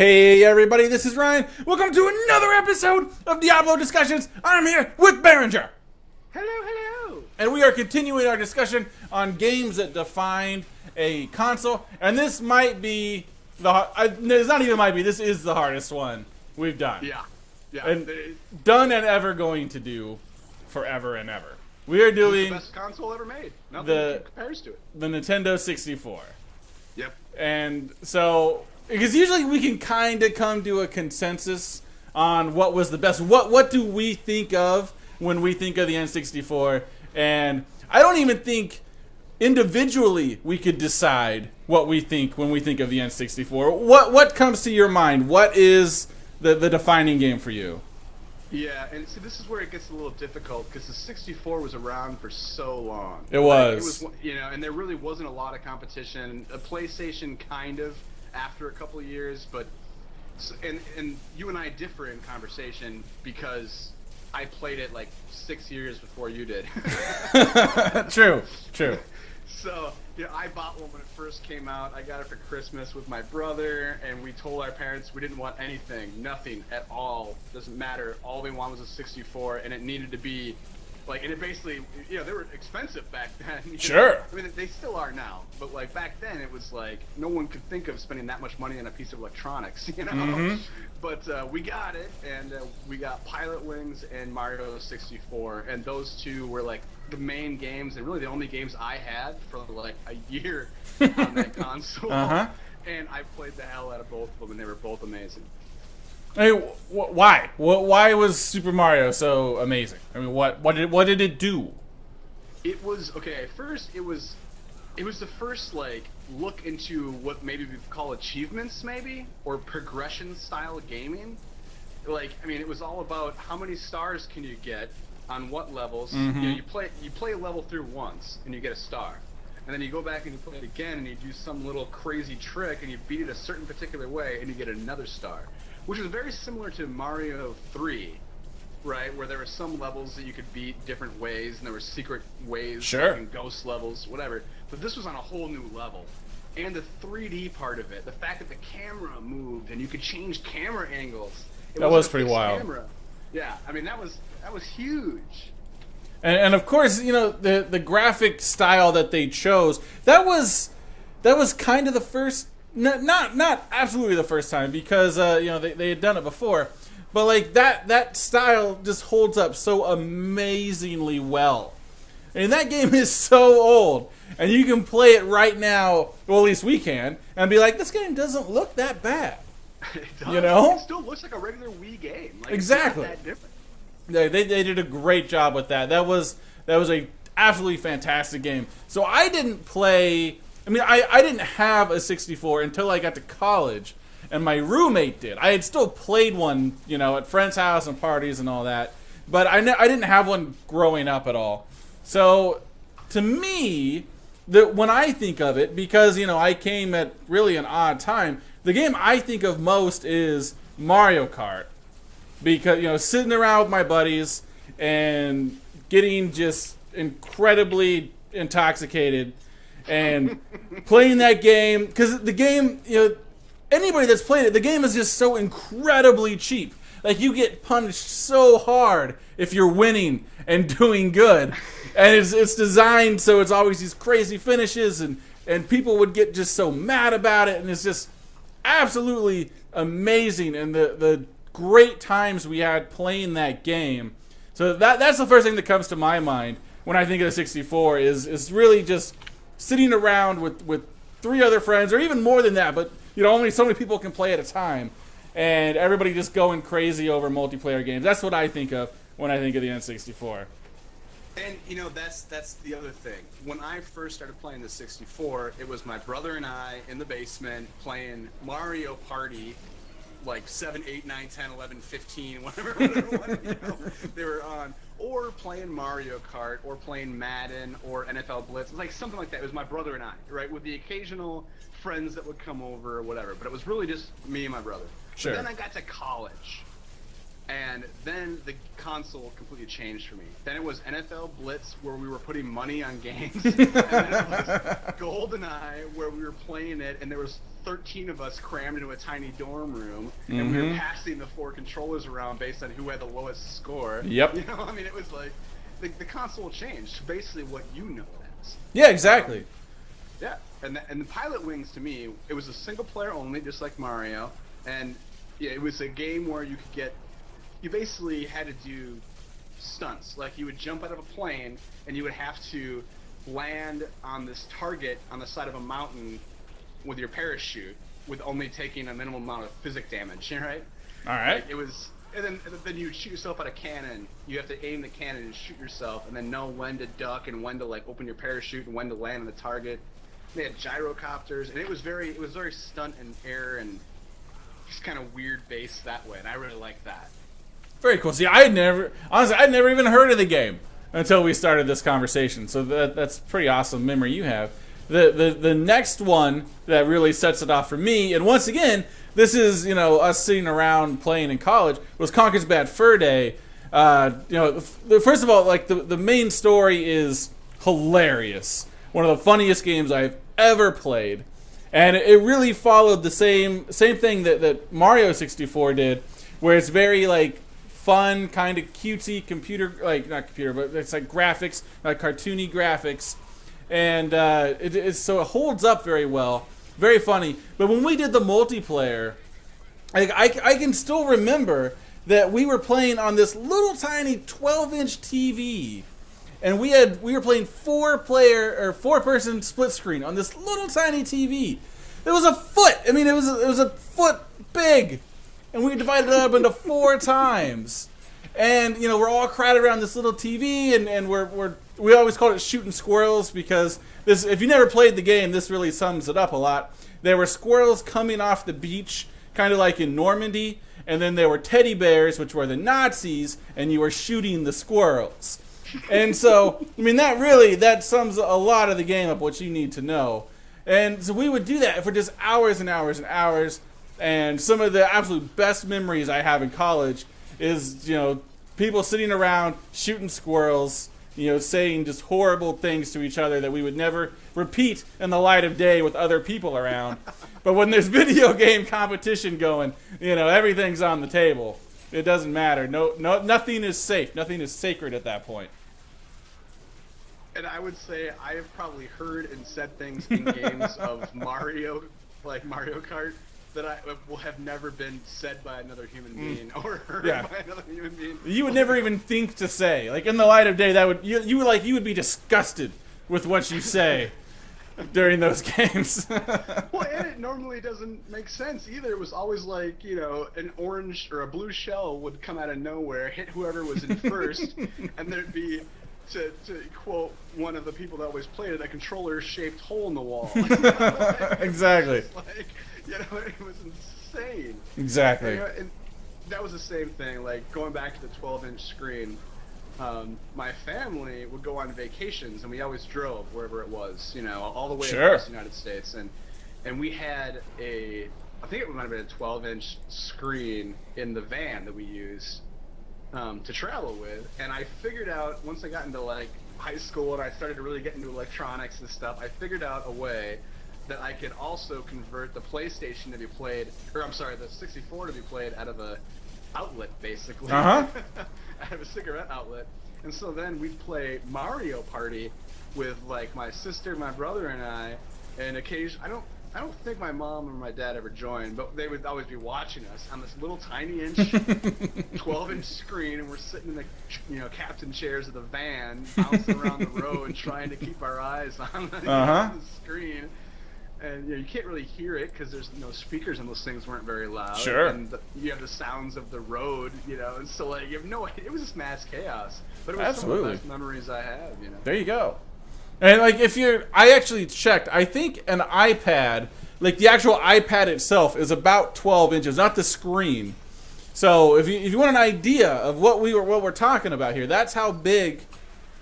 Hey everybody, this is Ryan. Welcome to another episode of Diablo Discussions. I'm here with Behringer. Hello, hello. And we are continuing our discussion on games that defined a console. And this might be it's not even might be, this is the hardest one we've done. Yeah. And done and ever going to do forever and ever. We are doing the best console ever made. Nothing compares to it. The Nintendo 64. Yep. And so, because usually we can kind of come to a consensus on what was the best. What do we think of when we think of the N64? And I don't even think individually we could decide what we think when we think of the N64. What comes to your mind? What is the defining game for you? Yeah, and see, this is where it gets a little difficult because the 64 was around for so long. It was. It was, and there really wasn't a lot of competition. A PlayStation kind of after a couple of years, but and you and I differ in conversation because I played it like 6 years before you did. True. So, I bought one when it first came out. I got it for Christmas with my brother, and we told our parents we didn't want anything, nothing at all. Doesn't matter. All we wanted was a 64, and it needed to be, and it basically, they were expensive back then. Sure. I mean, they still are now, but back then it was no one could think of spending that much money on a piece of electronics, Mm-hmm. But we got it, and we got Pilot Wings and Mario 64, and those two were the main games, and really the only games I had for a year on that console. Uh-huh. And I played the hell out of both of them, and they were both amazing. Hey, why? Why was Super Mario so amazing? I mean, what did it do? It was okay. At first, it was the first look into what maybe we call achievements, maybe, or progression style gaming. It was all about how many stars can you get on what levels. Mm-hmm. You play a level through once and you get a star, and then you go back and you play it again and you do some little crazy trick and you beat it a certain particular way and you get another star, which was very similar to Mario 3, right? Where there were some levels that you could beat different ways and there were secret ways, sure, and ghost levels, whatever. But this was on a whole new level. And the 3D part of it, the fact that the camera moved and you could change camera angles. That was pretty wild. Camera. Yeah, I mean that was huge. And of course, the graphic style that they chose, that was kind of the first, not absolutely the first time, because they had done it before, but that style just holds up so amazingly well. And that game is so old, and you can play it right now, well, at least we can, and be like, this game doesn't look that bad. It does. It still looks like a regular Wii game. Exactly. It's not that different. They did a great job with that. That was a absolutely fantastic game. So I didn't play. I mean, I didn't have a 64 until I got to college, and my roommate did. I had still played one, at friends' house and parties and all that, but I didn't have one growing up at all. So to me, when I think of it, because I came at really an odd time, the game I think of most is Mario Kart. Because, sitting around with my buddies and getting just incredibly intoxicated and playing that game. Because the game, anybody that's played it, the game is just so incredibly cheap. You get punished so hard if you're winning and doing good. And it's designed so it's always these crazy finishes, and people would get just so mad about it. And it's just absolutely amazing. And the great times we had playing that game. So that's the first thing that comes to my mind when I think of the 64 is really just sitting around with three other friends, or even more than that, but only so many people can play at a time, and everybody just going crazy over multiplayer games. That's what I think of when I think of the N64. And that's the other thing. When I first started playing the 64, it was my brother and I in the basement playing Mario Party, 7, 8, 9, 10, 11, 15, whatever they were on, or playing Mario Kart, or playing Madden, or NFL Blitz, something like that. It was my brother and I, right, with the occasional friends that would come over or whatever, but it was really just me and my brother. Sure. But then I got to college, and then the console completely changed for me. Then it was NFL Blitz, where we were putting money on games, and then it was GoldenEye, where we were playing it, and there was 13 of us crammed into a tiny dorm room, and we were passing the 4 controllers around based on who had the lowest score. Yep. You know, I mean, it was like the console changed to basically what you know it as. Yeah, exactly. Yeah, and the Pilot Wings, to me, it was a single player only, just like Mario, and yeah, it was a game where you basically had to do stunts. Like, you would jump out of a plane, and you would have to land on this target on the side of a mountain with your parachute, with only taking a minimum amount of physic damage, right? All right. Like, it was, and then you would shoot yourself out of a cannon. You have to aim the cannon and shoot yourself, and then know when to duck and when to like open your parachute and when to land on the target. They had gyrocopters, and it was very stunt and air and just kind of weird based that way, and I really liked that. Very cool. See, I'd never even heard of the game until we started this conversation. So that's pretty awesome memory you have. The next one that really sets it off for me, and once again, this is, you know, us sitting around playing in college, was Conker's Bad Fur Day. You know, first of all, like the main story is hilarious. One of the funniest games I've ever played, and it really followed the same thing that Mario 64 did, where it's very like fun, kind of cutesy computer, like not computer, but it's like graphics, like cartoony graphics, and so it holds up very well, very funny. But when we did the multiplayer, I can still remember that we were playing on this little tiny 12-inch TV. And we were playing 4-person split screen on this little tiny TV. It was a foot. I mean, it was a foot big, and we divided it up into 4 times. And you know, we're all crowded around this little TV, and we always called it shooting squirrels, because this, if you never played the game, this really sums it up a lot. There were squirrels coming off the beach, kind of like in Normandy, and then there were teddy bears, which were the Nazis, and you were shooting the squirrels. And so, I mean, that sums a lot of the game up, what you need to know. And so we would do that for just hours and hours and hours. And some of the absolute best memories I have in college is, you know, people sitting around shooting squirrels, you know, saying just horrible things to each other that we would never repeat in the light of day with other people around. But when there's video game competition going, you know, everything's on the table. It doesn't matter. Nothing is safe. Nothing is sacred at that point. And I would say I have probably heard and said things in games of Mario, like Mario Kart, that I will have never been said by another human being or heard by another human being. You would never even think to say. Like, in the light of day, that would you would be disgusted with what you say during those games. Well, and it normally doesn't make sense either. It was always like, you know, an orange or a blue shell would come out of nowhere, hit whoever was in first, and there'd be, to quote one of the people that always played it, a controller-shaped hole in the wall. Exactly. Like, you know, it was insane. Exactly. And, you know, and that was the same thing. Like, going back to the 12-inch screen, my family would go on vacations, and we always drove wherever it was, you know, all the way across the United States. And we had I think it might have been a 12-inch screen in the van that we used to travel with. And I figured out, once I got into like high school and I started to really get into electronics and stuff, I figured out a way that I could also convert the PlayStation to be played, or I'm sorry, the 64 to be played out of a outlet, basically. Uh-huh. Out of a cigarette outlet. And so then we'd play Mario Party with like my sister, my brother, and I, and occasionally, I don't think my mom or my dad ever joined, but they would always be watching us on this little tiny 12-inch screen, and we're sitting in the, you know, captain chairs of the van, bouncing around the road, trying to keep our eyes on the screen. And you know, you can't really hear it because there's no speakers, and those things weren't very loud. Sure. And you have the sounds of the road, you know, and so like you have no. It was just mass chaos. But it was some of the best memories I have, you know. There you go. And like, I actually checked. I think an iPad, like the actual iPad itself, is about 12 inches, not the screen. So if you want an idea of what we're talking about here, that's how big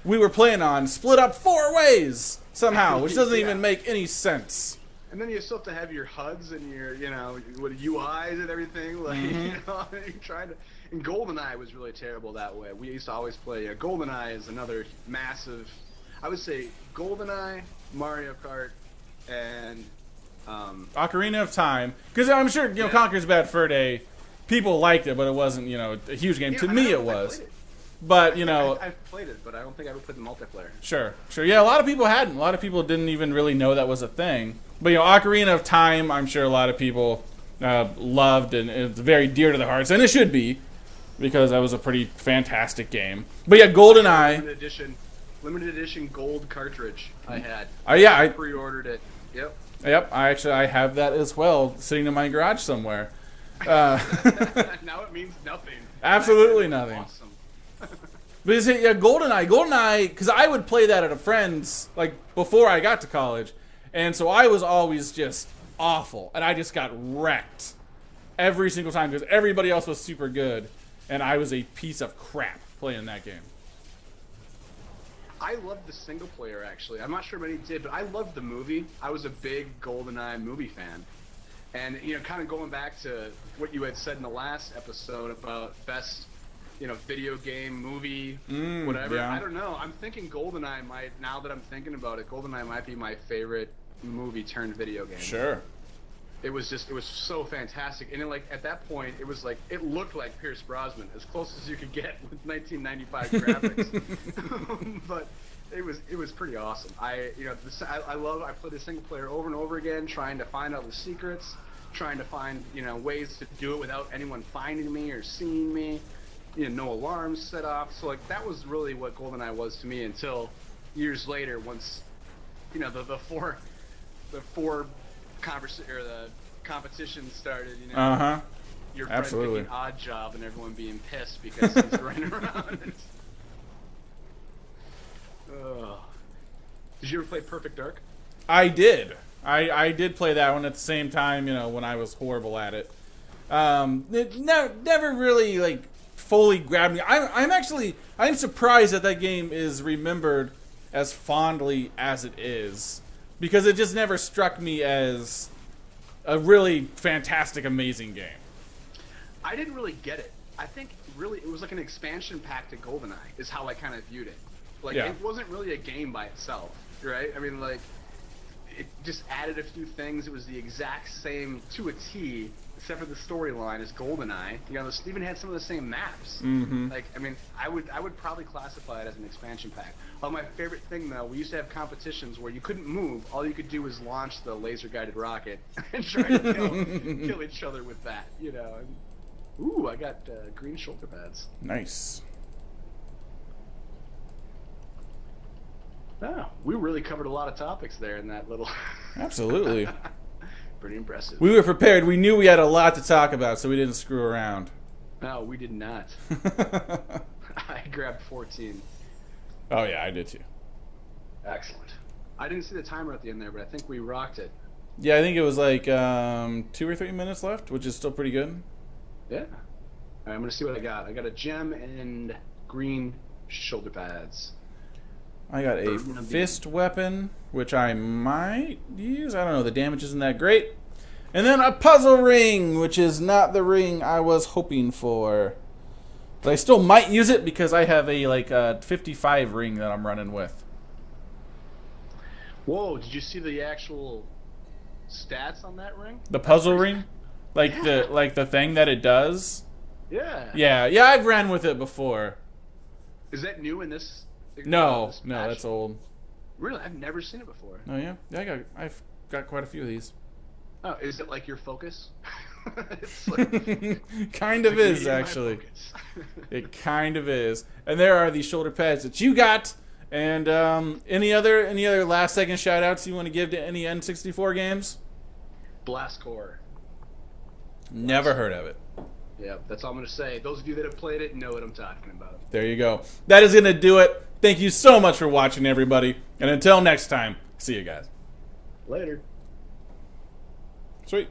we were playing on, split up 4 ways somehow, which doesn't even make any sense. And then you still have to have your HUDs and your, you know, with UIs and everything. Like, you know, you're trying to. And GoldenEye was really terrible that way. We used to always play. GoldenEye is another massive. I would say GoldenEye, Mario Kart, and Ocarina of Time, because I'm sure Conker's Bad Fur Day, people liked it, but it wasn't a huge game. To me, it was. But I've played it, but I don't think I ever played the multiplayer. Sure. Yeah, a lot of people hadn't. A lot of people didn't even really know that was a thing. But Ocarina of Time, I'm sure a lot of people loved, and it's very dear to the hearts, and it should be, because that was a pretty fantastic game. But yeah, GoldenEye. Limited edition gold cartridge I had. I pre-ordered it. Yep. Yep. I have that as well, sitting in my garage somewhere. Now it means nothing. Absolutely nothing. Awesome. But GoldenEye, because I would play that at a friend's before I got to college, and so I was always just awful, and I just got wrecked every single time because everybody else was super good, and I was a piece of crap playing that game. I loved the single player, actually. I'm not sure many did, but I loved the movie. I was a big GoldenEye movie fan. And, kind of going back to what you had said in the last episode about best, video game, movie, whatever. Yeah. I don't know. I'm thinking GoldenEye now that I'm thinking about it, GoldenEye might be my favorite movie turned video game. Sure. It was so fantastic. And at that point, it looked like Pierce Brosnan, as close as you could get with 1995 graphics. But it was pretty awesome. I played the single player over and over again, trying to find all the secrets, trying to find, ways to do it without anyone finding me or seeing me. No alarms set off. So that was really what GoldenEye was to me until years later, once, the competition started, your friend Absolutely. picking Odd Job and everyone being pissed because he's running around. Did you ever play Perfect Dark? I did. I did play that one at the same time, when I was horrible at it. It never really fully grabbed me. I'm surprised that game is remembered as fondly as it is, because it just never struck me as a really fantastic, amazing game. I didn't really get it. I think really it was like an expansion pack to GoldenEye is how I kind of viewed it. It wasn't really a game by itself, right? I mean, it just added a few things. It was the exact same to a T, except for the storyline as GoldenEye. It even had some of the same maps. Mm-hmm. I would probably classify it as an expansion pack. My favorite thing though, we used to have competitions where you couldn't move. All you could do was launch the laser-guided rocket and try to kill each other with that. Ooh, I got green shoulder pads. Nice. Oh, we really covered a lot of topics there in that little. Absolutely. Pretty impressive. We were prepared. We knew we had a lot to talk about, so we didn't screw around. No, we did not. I grabbed 14. Oh, yeah, I did too. Excellent. I didn't see the timer at the end there, but I think we rocked it. Yeah, I think it was 2 or 3 minutes left, which is still pretty good. Yeah. All right, I'm going to see what I got. I got a gem and green shoulder pads. I got a fist weapon, which I might use. I don't know. The damage isn't that great. And then a puzzle ring, which is not the ring I was hoping for. But I still might use it because I have a 55 ring that I'm running with. Whoa, did you see the actual stats on that ring? The puzzle ring? The thing that it does? Yeah. Yeah, I've ran with it before. Is that new in this? No, that's old. Really? I've never seen it before. Oh yeah? Yeah, I've got quite a few of these. Oh, is it like your focus? It's kind of is, actually. It kind of is. And there are these shoulder pads that you got. And any other last second shout outs you want to give to any N64 games? Blast Core. Never heard of it. Yeah, that's all I'm going to say. Those of you that have played it know what I'm talking about. There you go. That is going to do it. Thank you so much for watching, everybody. And until next time, see you guys. Later. Sweet.